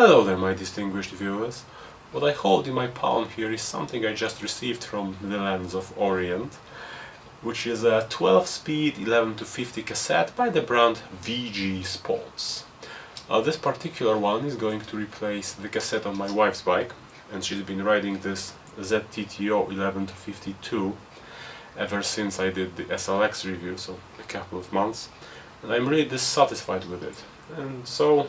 Hello there, my distinguished viewers. What I hold in my palm here is something I just received from the lands of Orient, which is a 12-speed 11-50 cassette by the brand VG Sports. This particular one is going to replace the cassette on my wife's bike, and she's been riding this ZTTO 11-52 ever since I did the SLX review, so a couple of months, and I'm really dissatisfied with it. And so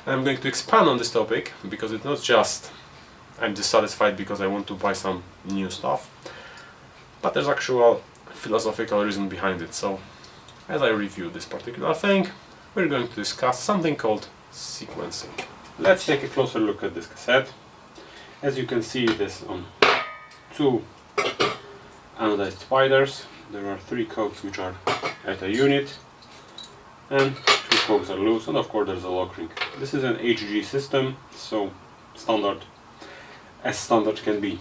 I'm going to expand on this topic, because it's not just I'm dissatisfied because I want to buy some new stuff, but there's actual philosophical reason behind it. So as I review this particular thing, we're going to discuss something called sequencing. Let's take a closer look at this cassette. As you can see, this on two anodized spiders. There are 3 cogs which are at a unit, and 2 cogs are loose, and of course there's a lock ring. This is an HG system, so standard, as standard can be.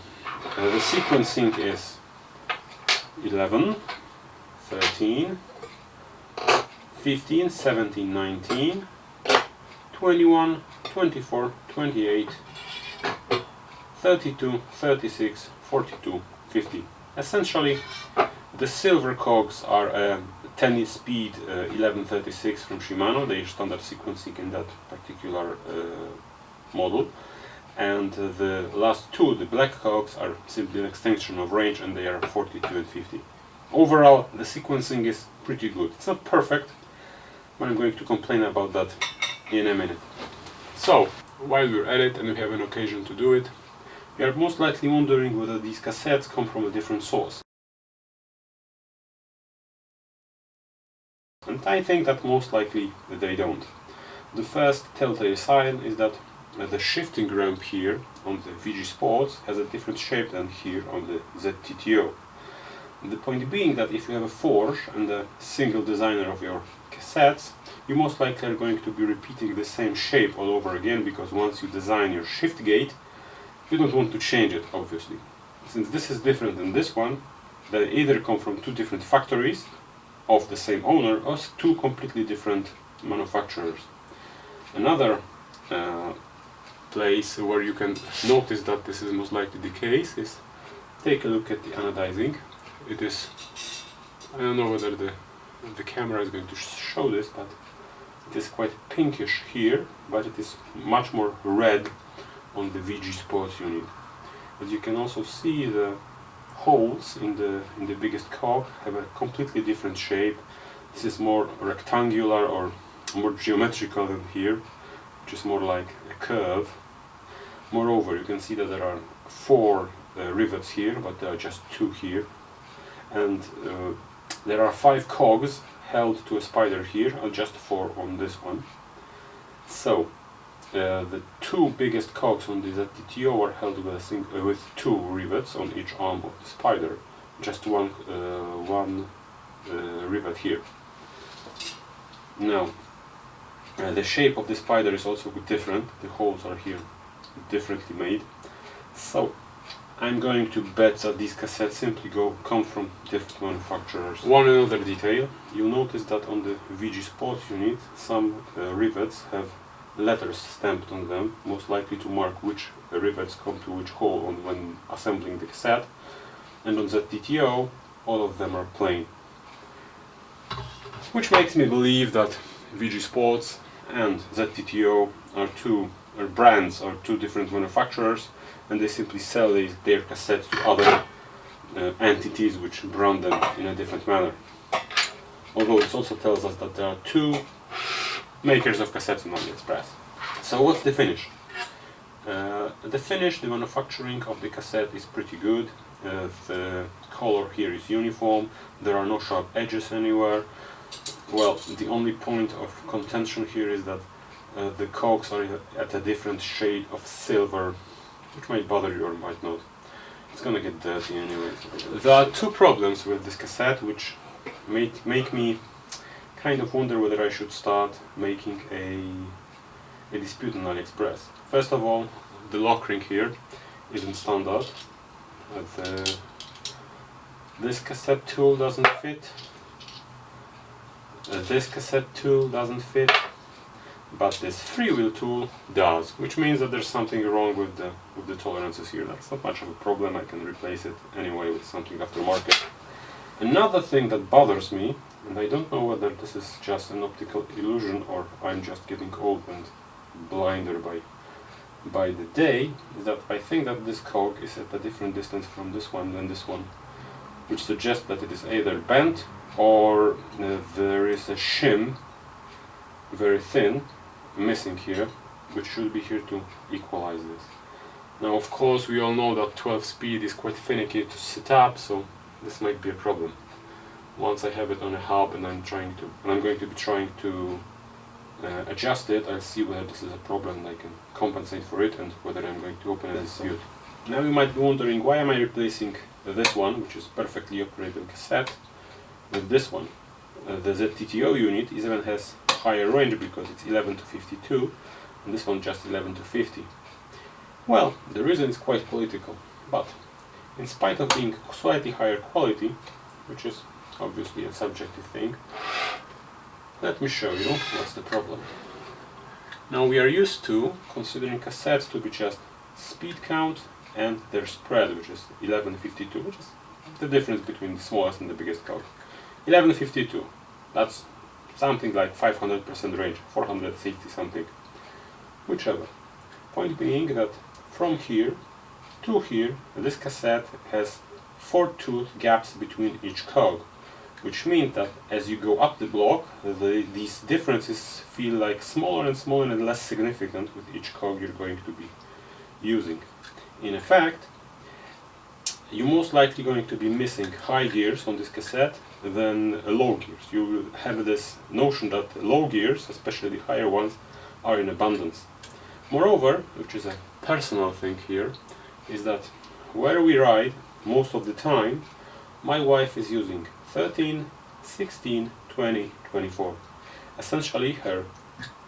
The sequencing is 11, 13, 15, 17, 19, 21, 24, 28, 32, 36, 42, 50. Essentially, the silver cogs are a 10-speed 1136 from Shimano. They are standard sequencing in that particular model. And the last 2, the black cogs, are simply an extension of range, and they are 42 and 50. Overall, the sequencing is pretty good. It's not perfect, but I'm going to complain about that in a minute. So, while we're at it and we have an occasion to do it, you are most likely wondering whether these cassettes come from a different source. And I think that most likely they don't. The first telltale sign is that the shifting ramp here on the VG Sports has a different shape than here on the ZTTO. The point being that if you have a forge and a single designer of your cassettes, you most likely are going to be repeating the same shape all over again, because once you design your shift gate, you don't want to change it, obviously. Since this is different than this one, they either come from 2 different factories of the same owner, or 2 completely different manufacturers. Another place where you can notice that this is most likely the case is, take a look at the anodizing. It is, I don't know whether the camera is going to show this, but it is quite pinkish here, but it is much more red on the VG Sports unit. As you can also see, the holes in the biggest cog have a completely different shape. This is more rectangular or more geometrical than here, which is more like a curve. Moreover, you can see that there are 4 rivets here, but there are just 2 here, and there are 5 cogs held to a spider here, and just 4 on this one. So the 2 biggest cogs on the ZTTO are held with 2 rivets on each arm of the spider, just one rivet here. Now, the shape of the spider is also different. The holes are here differently made. So I'm going to bet that these cassettes simply come from different manufacturers. One another detail, you'll notice that on the VG Sports unit, some rivets have letters stamped on them, most likely to mark which rivets come to which hole when assembling the cassette. And on ZTTO, all of them are plain. Which makes me believe that VG Sports and ZTTO are 2 brands, or 2 different manufacturers, and they simply sell their cassettes to other entities which brand them in a different manner. Although this also tells us that there are 2 makers of cassettes on AliExpress. So what's the finish? The manufacturing of the cassette is pretty good. The color here is uniform, there are no sharp edges anywhere. Well, the only point of contention here is that the cogs are at a different shade of silver, which might bother you or might not. It's gonna get dirty anyway. There are 2 problems with this cassette which make me kind of wonder whether I should start making a dispute on AliExpress. First of all, the lock ring here isn't standard. This cassette tool doesn't fit. This cassette tool doesn't fit. but this freewheel tool does, which means that there's something wrong with the tolerances here. That's not much of a problem. I can replace it anyway with something aftermarket. Another thing that bothers me, and I don't know whether this is just an optical illusion or I'm just getting old and blinder by the day, is that I think that this cog is at a different distance from this one than this one, which suggests that it is either bent or there is a shim, very thin, missing here, which should be here to equalize this. Now of course we all know that 12 speed is quite finicky to set up, so this might be a problem. Once I have it on a hub and I'm going to be trying to adjust it, I'll see whether this is a problem and I can compensate for it and whether I'm going to open it and dispute. Now you might be wondering, why am I replacing this one, which is perfectly operable cassette, with this one. The ZTTO unit even has higher range because it's 11 to 52 and this one just 11 to 50. Well, the reason is quite political, but in spite of being slightly higher quality, which is obviously a subjective thing, let me show you what's the problem. Now we are used to considering cassettes to be just speed count and their spread, which is 1152, which is the difference between the smallest and the biggest code. 1152, that's something like 500% range, 460 something, whichever. Point being that from here to here, this cassette has 4 tooth gaps between each cog, which means that as you go up the block, these differences feel like smaller and smaller and less significant with each cog you're going to be using. In effect, you're most likely going to be missing high gears on this cassette than low gears. You will have this notion that low gears, especially the higher ones, are in abundance. Moreover, which is a personal thing here, is that where we ride most of the time, my wife is using 13, 16, 20, 24. Essentially her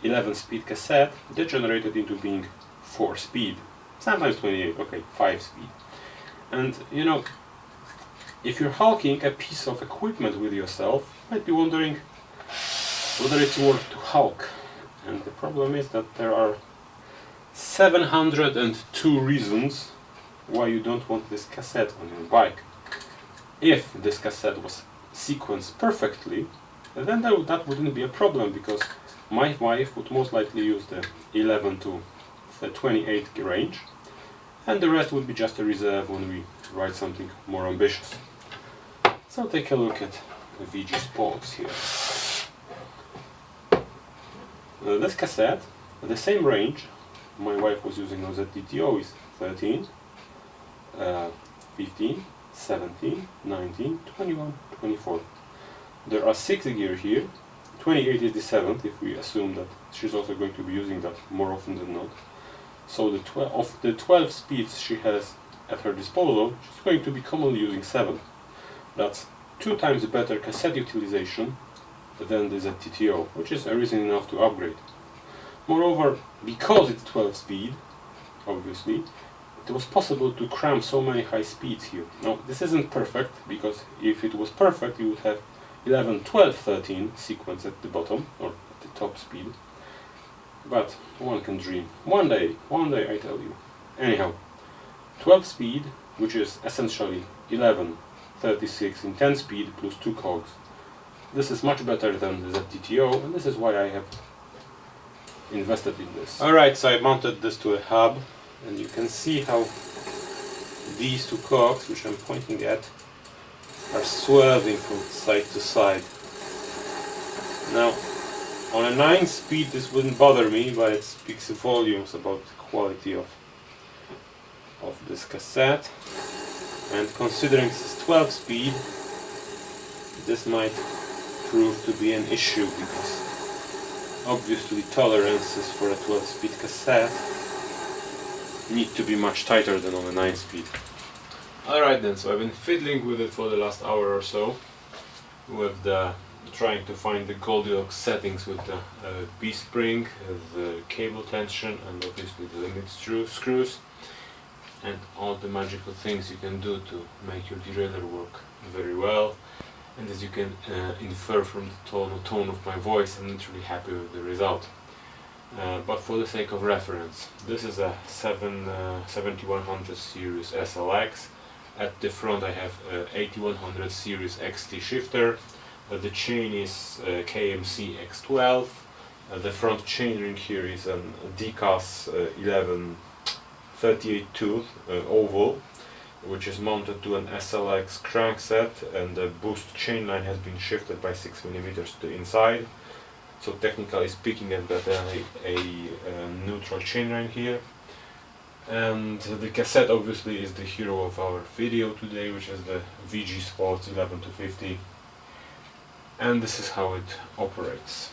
11 speed cassette degenerated into being 4 speed, sometimes 28, okay, 5 speed. And you know, if you're hulking a piece of equipment with yourself, you might be wondering whether it's worth to hulk. And the problem is that there are 702 reasons why you don't want this cassette on your bike. If this cassette was sequenced perfectly, then that wouldn't be a problem, because my wife would most likely use the 11 to the 28 range, and the rest would be just a reserve when we ride something more ambitious. So take a look at the VG Sports here. This cassette, the same range my wife was using on ZTTO is 13, 15, 17, 19, 21, 24. There are 6 gears here. 28 is the 7th, if we assume that she's also going to be using that more often than not. So of the 12 speeds she has at her disposal, she's going to be commonly using 7. That's 2 times better cassette utilization than the ZTTO, which is a reason enough to upgrade. Moreover, because it's 12 speed, obviously, it was possible to cram so many high speeds here. Now, this isn't perfect, because if it was perfect, you would have 11, 12, 13 sequence at the bottom, or at the top speed. But one can dream. One day I tell you. Anyhow, 12 speed, which is essentially 11, 36 in 10 speed plus 2 cogs. This is much better than the ZTTO, and this is why I have invested in this. Alright, so I mounted this to a hub, and you can see how these 2 cogs, which I'm pointing at, are swerving from side to side. Now, on a 9 speed this wouldn't bother me, but it speaks volumes about the quality of this cassette. And considering this is 12 speed, this might prove to be an issue, because obviously tolerances for a 12 speed cassette need to be much tighter than on a 9 speed. Alright then, so I've been fiddling with it for the last hour or so, with trying to find the Goldilocks settings with the B-spring, the cable tension, and obviously the limit screws, and all the magical things you can do to make your derailleur work very well. And as you can infer from the tone of my voice, I'm not really happy with the result. but for the sake of reference, this is a 7100 series SLX. At the front I have 8100 series XT shifter. The chain is KMC X12. The front chain ring here is an DCAS 1138 tooth oval, which is mounted to an SLX crankset, and the boost chain line has been shifted by 6 mm to the inside. So technically speaking, I've got a neutral chain ring here. And the cassette obviously is the hero of our video today, which is the VG Sports 11-50, and this is how it operates.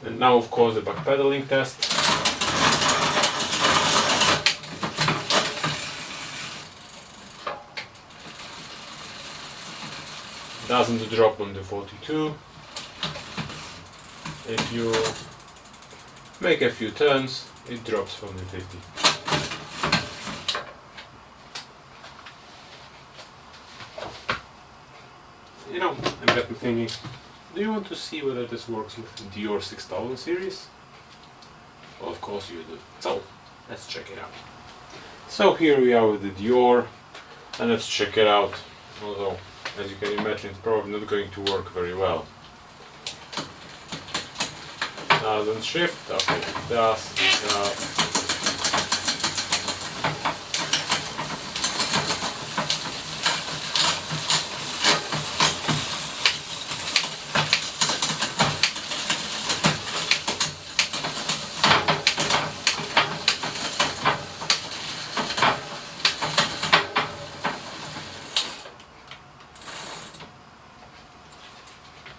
And now, of course, the backpedaling test. Doesn't drop on the 42. If you make a few turns, it drops from the 50. You know, I got me thinking, do you want to see whether this works with Dior 6000 series? Well, of course you do. So, let's check it out. So here we are with the Dior, and let's check it out. Although, as you can imagine, it's probably not going to work very well. Doesn't shift? Okay, it does, it does.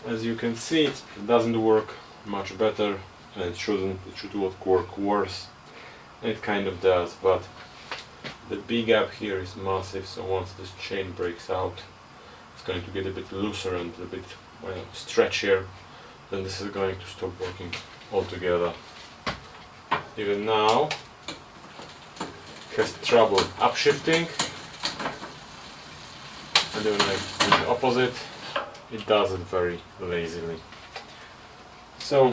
As you can see, it doesn't work much better, and it should work worse. It kind of does, but the B gap here is massive, so once this chain breaks out, it's going to get a bit looser and a bit, well, stretchier. Then this is going to stop working altogether. Even now, it has trouble upshifting, and when I do the opposite, it does it very lazily. So,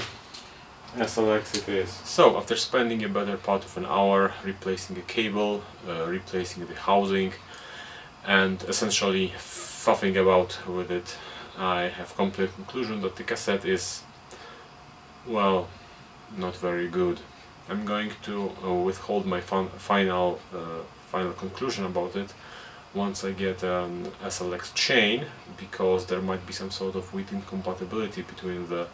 SLX it is. So, after spending a better part of an hour replacing a cable, replacing the housing, and essentially faffing about with it, I have come to the conclusion that the cassette is, well, not very good. I'm going to withhold my final conclusion about it once I get an SLX chain, because there might be some sort of weak incompatibility between the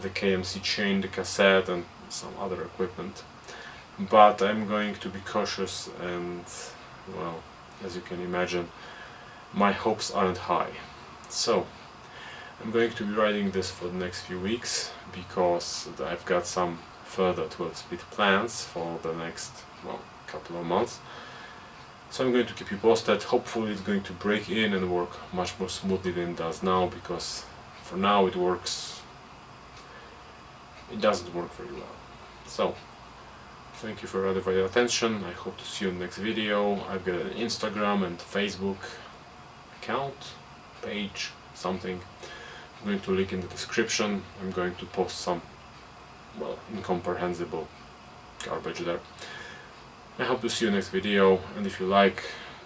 KMC chain, the cassette, and some other equipment. But I'm going to be cautious, and, well, as you can imagine, my hopes aren't high. So, I'm going to be riding this for the next few weeks, because I've got some further 12-speed plans for the next, well, couple of months. So I'm going to keep you posted. Hopefully it's going to break in and work much more smoothly than it does now, because for now it doesn't work very well. So, thank you for your attention. I hope to see you in the next video. I've got an Instagram and Facebook account, page, something. I'm going to link in the description. I'm going to post some, well, incomprehensible garbage there. I hope to see you next video, and if you like,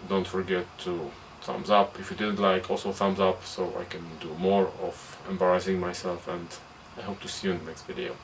don't forget to thumbs up. If you didn't like, also thumbs up, so I can do more of embarrassing myself, and I hope to see you in the next video.